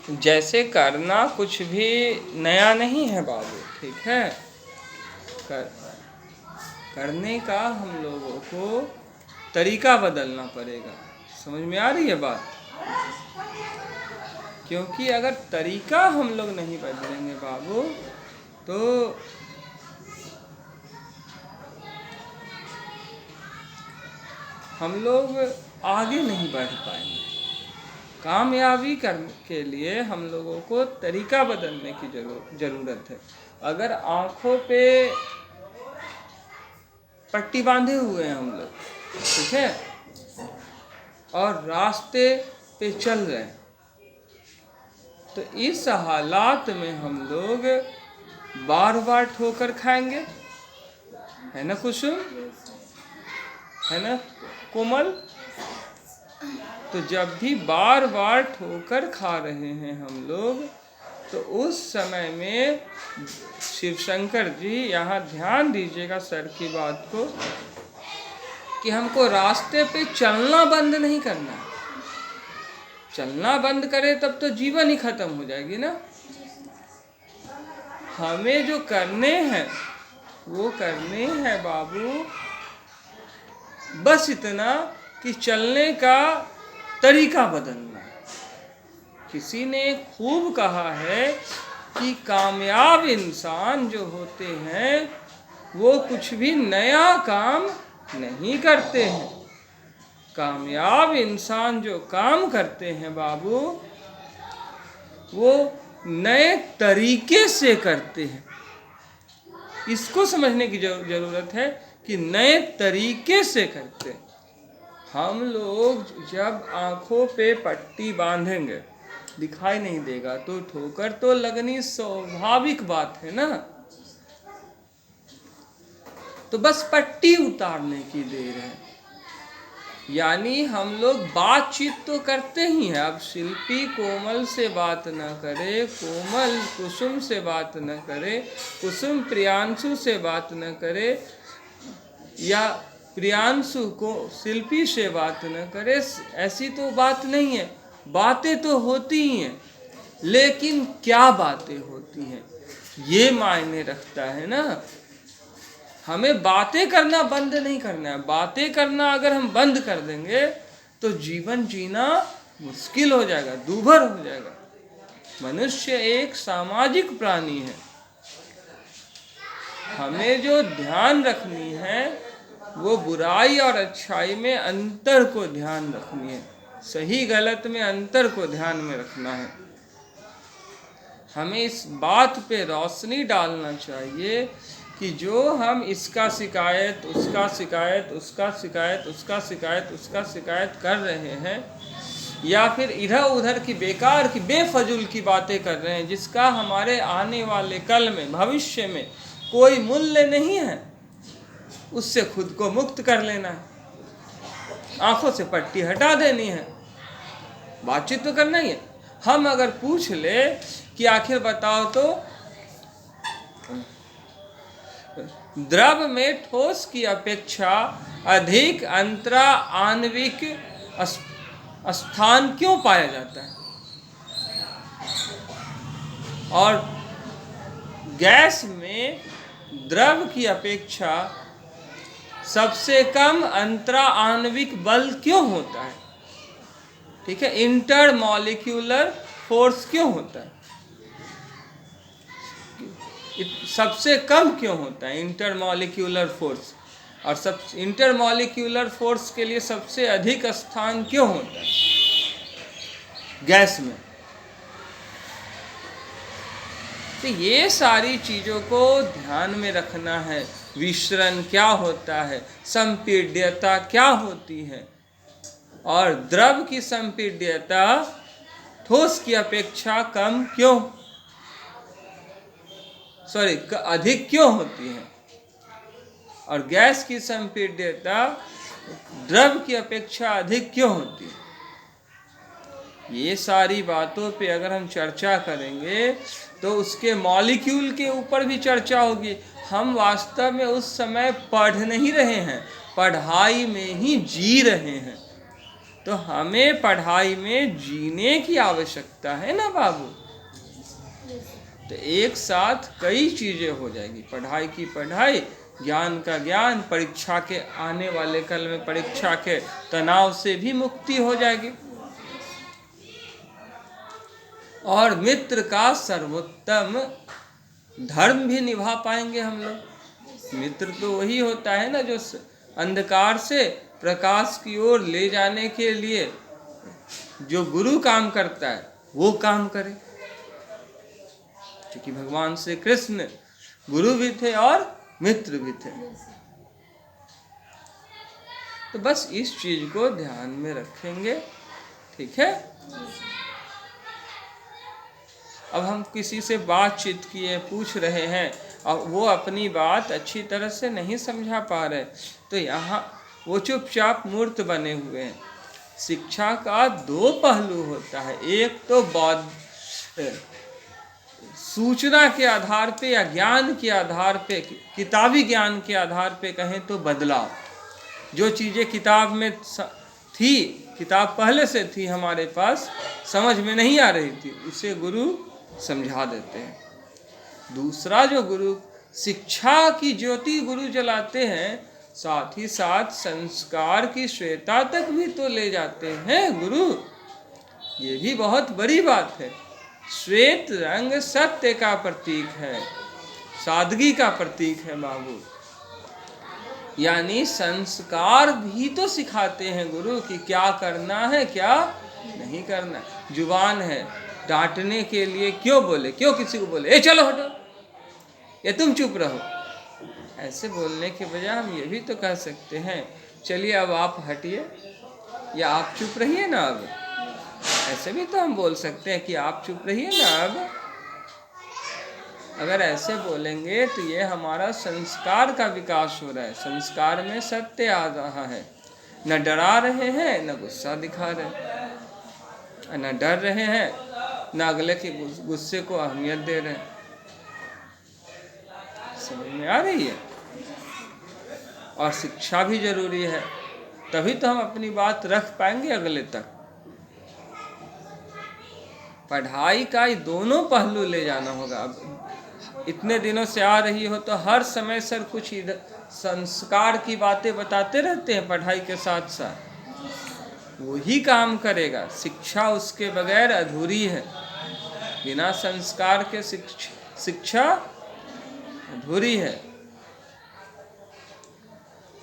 जैसे करना कुछ भी नया नहीं है बाबू, ठीक है। कर, करने का हम लोगों को तरीका बदलना पड़ेगा। समझ में आ रही है बात? क्योंकि अगर तरीका हम लोग नहीं बदलेंगे बाबू तो हम लोग आगे नहीं बढ़ पाएंगे। कामयाबी करने के लिए हम लोगों को तरीका बदलने की ज़रूरत है। अगर आँखों पे पट्टी बांधे हुए हैं हम लोग, ठीक है, और रास्ते पे चल रहे हैं, तो इस हालात में हम लोग बार बार ठोकर खाएंगे, है ना कुसुम, है ना कोमल? तो जब भी बार बार ठोकर खा रहे हैं हम लोग, तो उस समय में शिव शंकर जी यहाँ ध्यान दीजिएगा सर की बात को, कि हमको रास्ते पे चलना बंद नहीं करना है। चलना बंद करे तब तो जीवन ही खत्म हो जाएगी ना। हमें जो करने हैं वो करने हैं बाबू, बस इतना कि चलने का तरीका बदलना। किसी ने खूब कहा है कि कामयाब इंसान जो होते हैं वो कुछ भी नया काम नहीं करते हैं। कामयाब इंसान जो काम करते हैं बाबू, वो नए तरीके से करते हैं। इसको समझने की ज़रूरत है कि नए तरीके से करते हैं। हम लोग जब आँखों पे पट्टी बांधेंगे, दिखाई नहीं देगा तो ठोकर तो लगनी स्वाभाविक बात है ना। तो बस पट्टी उतारने की देर है। यानी हम लोग बातचीत तो करते ही हैं। अब शिल्पी कोमल से बात न करे, कोमल कुसुम से बात न करे, कुसुम प्रियांशु से बात न करे, या प्रियांशु को शिल्पी से बात न करे, ऐसी तो बात नहीं है। बातें तो होती ही हैं, लेकिन क्या बातें होती हैं ये मायने रखता है ना। हमें बातें करना बंद नहीं करना है। बातें करना अगर हम बंद कर देंगे तो जीवन जीना मुश्किल हो जाएगा, दूभर हो जाएगा। मनुष्य एक सामाजिक प्राणी है। हमें जो ध्यान रखनी है वो बुराई और अच्छाई में अंतर को ध्यान रखनी है। सही गलत में अंतर को ध्यान में रखना है। हमें इस बात पे रोशनी डालना चाहिए कि जो हम इसका शिकायत, उसका शिकायत, उसका शिकायत, उसका शिकायत, उसका शिकायत कर रहे हैं, या फिर इधर उधर की बेकार की बेफजूल की बातें कर रहे हैं, जिसका हमारे आने वाले कल में, भविष्य में कोई मूल्य नहीं है, उससे खुद को मुक्त कर लेना है। आंखों से पट्टी हटा देनी है। बातचीत तो करना ही है। हम अगर पूछ ले कि आखिर बताओ तो द्रव में ठोस की अपेक्षा अधिक अंतरा आणविक स्थान क्यों पाया जाता है, और गैस में द्रव की अपेक्षा सबसे कम अंतरा आणविक बल क्यों होता है? ठीक है, इंटरमॉलिक्यूलर फोर्स क्यों होता है? सबसे कम क्यों होता है इंटरमॉलिक्यूलर फोर्स, और सब इंटरमॉलिक्यूलर फोर्स के लिए सबसे अधिक स्थान क्यों होता है गैस में? तो ये सारी चीज़ों को ध्यान में रखना है। विसरण क्या होता है, संपीड्यता क्या होती है, और द्रव की संपीड्यता ठोस की अपेक्षा कम क्यों, अधिक क्यों होती है, और गैस की संपीड्यता द्रव की अपेक्षा अधिक क्यों होती है। ये सारी बातों पे अगर हम चर्चा करेंगे तो उसके मॉलिक्यूल के ऊपर भी चर्चा होगी। हम वास्तव में उस समय पढ़ नहीं रहे हैं, पढ़ाई में ही जी रहे हैं। तो हमें पढ़ाई में जीने की आवश्यकता है ना बाबू। तो एक साथ कई चीजें हो जाएगी, पढ़ाई की पढ़ाई, ज्ञान का ज्ञान, परीक्षा के आने वाले कल में परीक्षा के तनाव से भी मुक्ति हो जाएगी, और मित्र का सर्वोत्तम धर्म भी निभा पाएंगे हम लोग। मित्र तो वही होता है ना जो अंधकार से प्रकाश की ओर ले जाने के लिए जो गुरु काम करता है वो काम करे, क्योंकि भगवान श्री कृष्ण गुरु भी थे और मित्र भी थे। तो बस इस चीज को ध्यान में रखेंगे, ठीक है। अब हम किसी से बातचीत किए, पूछ रहे हैं और वो अपनी बात अच्छी तरह से नहीं समझा पा रहे, तो यहाँ वो चुपचाप मूर्त बने हुए हैं। शिक्षा का दो पहलू होता है, एक तो सूचना के आधार पे या ज्ञान के आधार पे, किताबी ज्ञान के आधार पे कहें तो बदलाव, जो चीज़ें किताब में थी, किताब पहले से थी हमारे पास, समझ में नहीं आ रही थी, उसे गुरु समझा देते हैं। दूसरा जो गुरु शिक्षा की ज्योति गुरु जलाते हैं, साथ ही साथ संस्कार की श्वेता तक भी तो ले जाते हैं गुरु। ये भी बहुत बड़ी बात है। श्वेत रंग सत्य का प्रतीक है, सादगी का प्रतीक है बाबू। यानी संस्कार भी तो सिखाते हैं गुरु कि क्या करना है क्या नहीं करना। जुबान है, डांटने के लिए क्यों बोले, क्यों किसी को बोले ए चलो हटो, या तुम चुप रहो, ऐसे बोलने के बजाय हम ये भी तो कह सकते हैं चलिए अब आप हटिए या आप चुप रहिए ना अब। ऐसे भी तो हम बोल सकते हैं कि आप चुप रहिए ना अब। अगर ऐसे बोलेंगे तो ये हमारा संस्कार का विकास हो रहा है, संस्कार में सत्य आ रहा है। न डरा रहे हैं, न गुस्सा दिखा रहे, न डर रहे हैं, न अगले के गुस्से को अहमियत दे रहे हैं। समझ में आ रही है। और शिक्षा भी जरूरी है, तभी तो हम अपनी बात रख पाएंगे अगले तक। पढ़ाई का ये दोनों पहलू ले जाना होगा। अब इतने दिनों से आ रही हो तो हर समय सर कुछ इधर संस्कार की बातें बताते रहते हैं, पढ़ाई के साथ साथ वही काम करेगा। शिक्षा उसके बगैर अधूरी है, बिना संस्कार के शिक्षा अधूरी है।